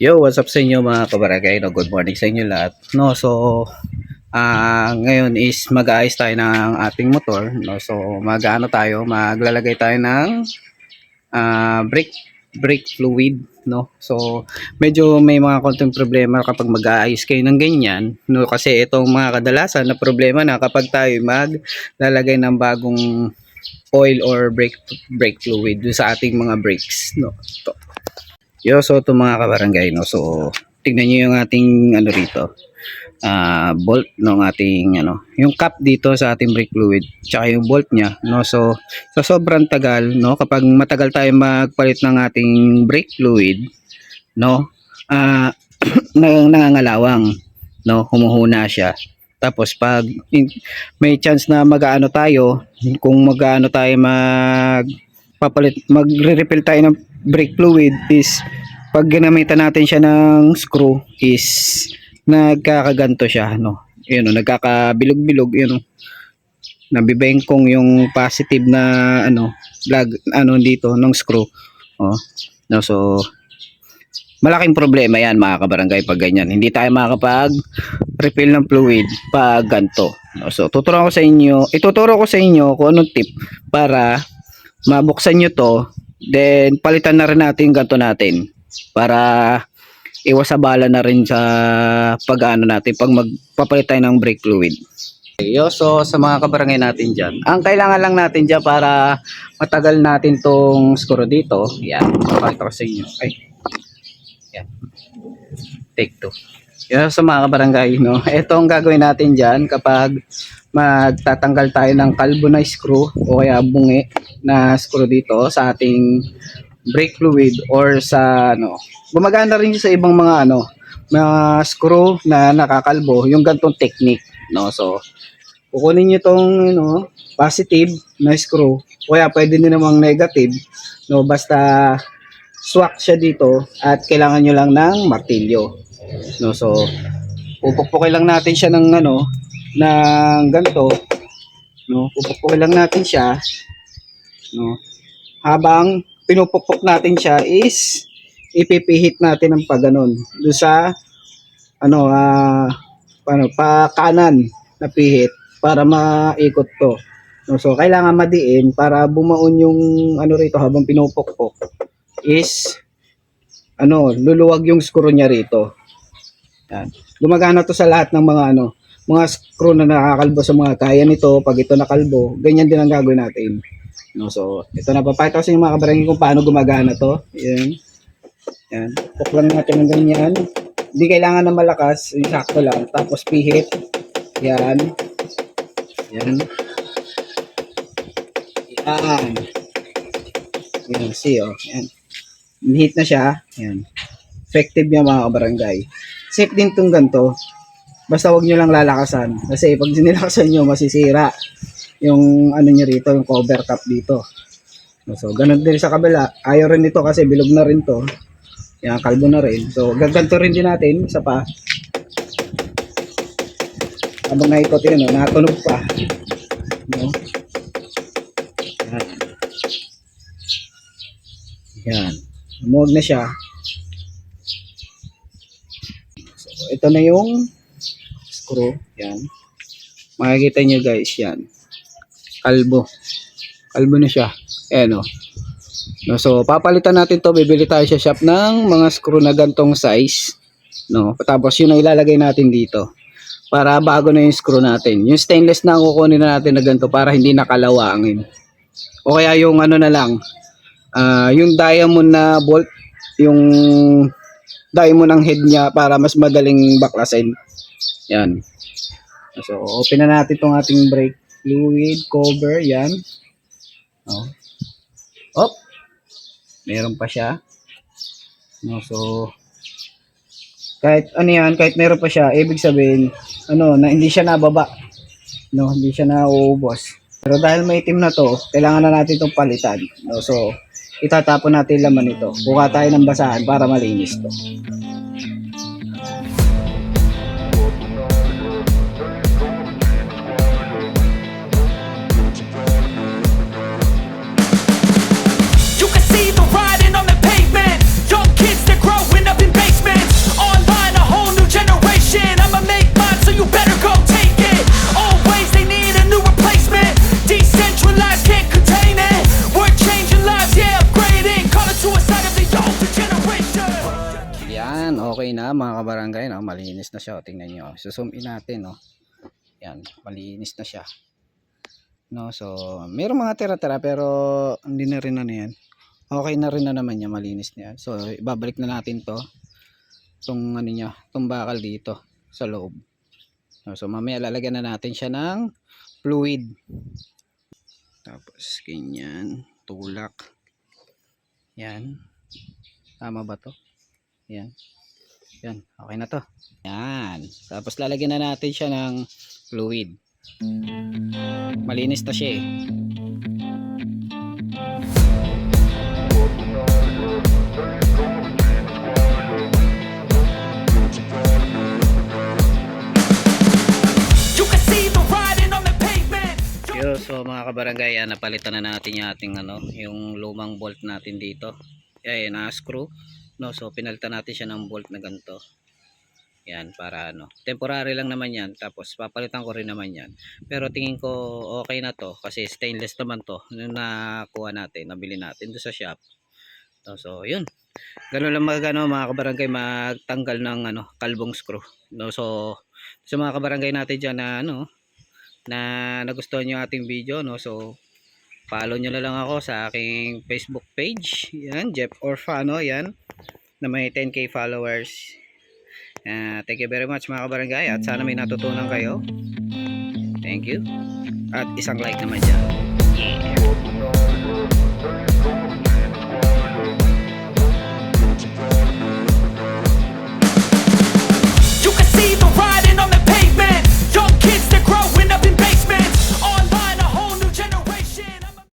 Yo, what's up sa inyo mga kabarangay? No, good morning sa inyo lahat. No, so ngayon is mag-aayos tayo ng ating motor. No, so maglalagay tayo ng brake fluid, no. So medyo may mga konting problema kapag mag-aayos kayo ng ganyan, no, kasi itong mga kadalasan na problema na kapag tayo maglalagay ng bagong oil or brake fluid dun sa ating mga brakes, no. Yo, so ito mga kabarangay, no. So tignan niyo yung ating ano rito. Bolt ng ating yung cap dito sa ating brake fluid, tsaka yung bolt niya, no. So sa sobrang tagal, no, kapag matagal tayo magpalit ng ating brake fluid, no, nangangalawang, no, humuhuna siya. Tapos pag may chance na mag-aano tayo, kung mag-aano tayo magre-refill tayo ng brake fluid, is pag ginamitan natin siya ng screw is nagkakaganto siya, no. Yun, no, nagkakabilog-bilog, yun, no. Nabibengkong yung positive na dito ng screw. Oh. No, so malaking problema yan mga kabarangay pag ganyan. Hindi tayo makakapag-refill ng fluid pag ganto. No, so ituturo ko sa inyo kung anong tip para mabuksan nyo to, then palitan na rin natin yung ganto natin para iwas sa bala na rin sa pag-ano natin pag magpapalit tayo ng brake fluid. Yo, so sa mga kabarangay natin dyan, ang kailangan lang natin dyan para matagal natin tong screw dito, yan, papakita ko sa inyo. Ay, yan, take 2. Yo, sa mga kabarangay, no, ito ang gagawin natin dyan kapag magtatanggal tayo ng kalbo na screw o kaya bungi na screw dito sa ating brake fluid, or sa gumagana rin sa ibang mga mga screw na nakakalbo, yung gantong technique, no. So kukunin niyo tong positive na screw, o kaya pwede din namang negative, no, basta swak siya dito at kailangan niyo lang ng martilyo, no. So pupukpukin lang natin siya ng ng ganto, no. Pupukpukin lang natin siya, no. Habang pinupukpok natin siya is ipipihit natin ng pagganon doon sa pa kanan na pihit para maikot to, no. So kailangan madiin para bumaon yung rito habang pinupukpok is luluwag yung screw niya rito. Yan. Gumagana to sa lahat ng mga screw na nakakalbo sa mga kaya nito. Pag ito nakalbo, ganyan din ang gagawin natin, no. So ito na, papakita ko sa inyo mga kabarangay kung paano gumagana to. Yan. Yan. Puk lang natin ng ganyan. Hindi kailangan na malakas, sakto lang. Tapos pihit. Yan. Yan. Yan. Yan. See, oh. Yan. Hit na siya. Yan. Effective yan mga kabarangay. Safe din itong ganito. Basta wag nyo lang lalakasan. Kasi pag nilakasan nyo, masisira yung nyo rito, yung cover cap dito. So ganun din sa kabila. Ayaw rin ito kasi bilog na rin to. Yan, kalbo na rin. So gaganto rin din natin isa pa. Habang naikot yun, natunog pa, no? Yan. Yan. Umuog na siya. So ito na yung screw. Yan. Makikita nyo guys, yan. Kalbo na siya. Ayan, no. So papalitan natin to, bibili tayo sa shop ng mga screw na gantong size, no. Tapos yun ang ilalagay natin dito para bago na yung screw natin. Yung stainless na kukunin na natin na ganito para hindi nakalawangin. O kaya yung na lang, yung diamond na bolt, yung diamond ng head niya para mas madaling baklasin. Yan. So open na natin tong ating brake fluid cover. Yan. Oh, meron pa siya, no. So kahit yan, kahit meron pa siya, ibig sabihin na hindi siya nababa, no, hindi siya nauubos. Pero dahil may itim na to, kailangan na natin itong palitan, no. So itatapon natin laman ito, buka tayo ng basahan para malinis to. You can see the writing on the pavement. Young kids, they're growing up in basements. Yan, okay na mga kabarangay, no? Malinis na siya. O, tingnan nyo. Zoom in natin, no? Yan, malinis na siya. No, so, mayroong mga tira-tira pero hindi na rin ano yan. Okay na rin na naman niya, malinis na yan. So, ibabalik na natin to. Itong ano niya, itong bakal dito sa loob. No, so, mamaya lalagyan na natin siya ng fluid. Tapos, ganyan. Tulak. Yan. Tama ba to? Yan. Yan, okay na to. Yan. Tapos lalagyan na natin siya ng fluid. Malinis na siya eh. Yo, so mga kabarangay, napalitan na natin yung ating yung lumang bolt natin dito. Yan, na-screw. No, so pinalitan natin siya ng bolt na ganito. Yan, para temporary lang naman yan. Tapos papalitan ko rin naman yan. Pero tingin ko okay na to kasi stainless naman to. Yung nakuha natin, nabili natin doon sa shop. So, yun. Ganun lang mga kabarangay magtanggal ng kalbong screw. No, so sa mga kabarangay natin diyan na na nagustuhan niyo ating video, no, so follow nyo na lang ako sa aking Facebook page. Yan, Jeff Orfano, yan, na may 10k followers. Thank you very much mga kabarangay at sana may natutunan kayo. Thank you. At isang like naman dyan. Yeah.